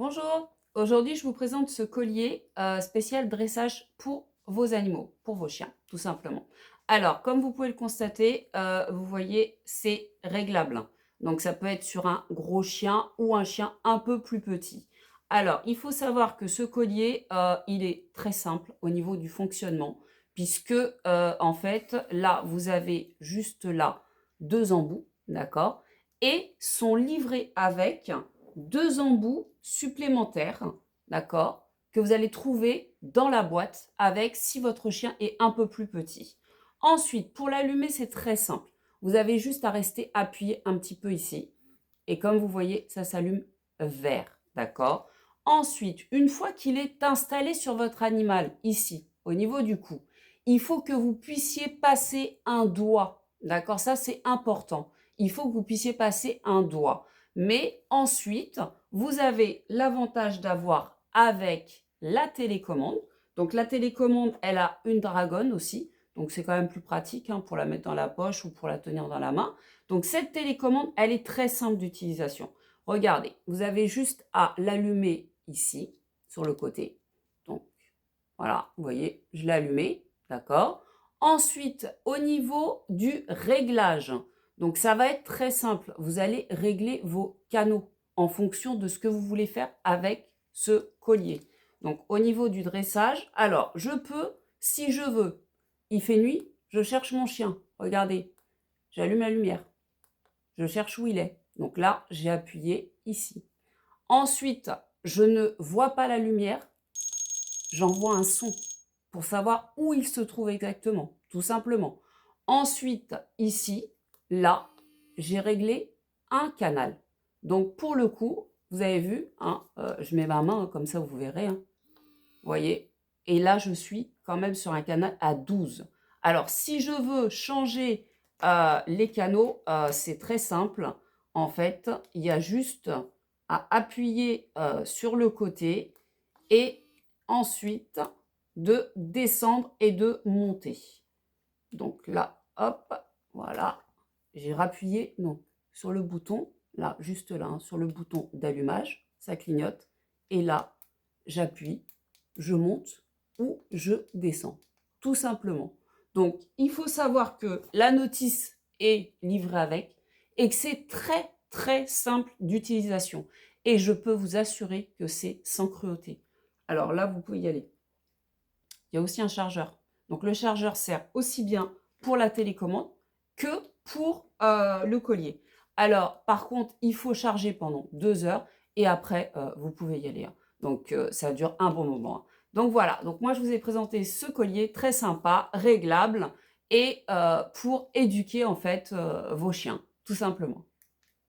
Bonjour, aujourd'hui je vous présente ce collier spécial dressage pour vos animaux, pour vos chiens, tout simplement. Alors, comme vous pouvez le constater, vous voyez, c'est réglable, hein. Donc ça peut être sur un gros chien ou un chien un peu plus petit. Alors, il faut savoir que ce collier, il est très simple au niveau du fonctionnement, puisque en fait, là, vous avez juste là 2 embouts, d'accord? Et sont livrés avec 2 embouts supplémentaires, d'accord, que vous allez trouver dans la boîte avec si votre chien est un peu plus petit. Ensuite, pour l'allumer, c'est très simple. Vous avez juste à rester appuyé un petit peu ici. Et comme vous voyez, ça s'allume vert, d'accord. Ensuite, une fois qu'il est installé sur votre animal, ici, au niveau du cou, il faut que vous puissiez passer un doigt, d'accord. Ça, c'est important. Il faut que vous puissiez passer un doigt. Mais ensuite, vous avez l'avantage d'avoir avec la télécommande. Donc la télécommande, elle a une dragonne aussi. Donc c'est quand même plus pratique hein, pour la mettre dans la poche ou pour la tenir dans la main. Donc cette télécommande, elle est très simple d'utilisation. Regardez, vous avez juste à l'allumer ici, sur le côté. Donc voilà, vous voyez, je l'ai allumé, d'accord. Ensuite, au niveau du réglage, donc ça va être très simple. Vous allez régler vos canaux en fonction de ce que vous voulez faire avec ce collier. Donc au niveau du dressage, alors je peux, si je veux, il fait nuit, je cherche mon chien. Regardez, j'allume la lumière. Je cherche où il est. Donc là, j'ai appuyé ici. Ensuite, je ne vois pas la lumière, j'envoie un son pour savoir où il se trouve exactement, tout simplement. Ensuite, ici, là, j'ai réglé un canal. Donc, pour le coup, vous avez vu, hein, je mets ma main, comme ça vous verrez. Hein, vous voyez. Et là, je suis quand même sur un canal à 12. Alors, si je veux changer les canaux, c'est très simple. En fait, il y a juste à appuyer sur le côté et ensuite de descendre et de monter. Donc là, hop, voilà, j'ai rappuyé non, sur le bouton, là, juste là, hein, sur le bouton d'allumage, ça clignote. Et là, j'appuie, je monte ou je descends, tout simplement. Donc, il faut savoir que la notice est livrée avec et que c'est très, très simple d'utilisation. Et je peux vous assurer que c'est sans cruauté. Alors là, vous pouvez y aller. Il y a aussi un chargeur. Donc le chargeur sert aussi bien pour la télécommande que pour le collier. Alors par contre, il faut charger pendant 2 heures et après, vous pouvez y aller. Hein. Donc ça dure un bon moment. Hein. Donc voilà, donc moi je vous ai présenté ce collier très sympa, réglable et pour éduquer en fait vos chiens, tout simplement.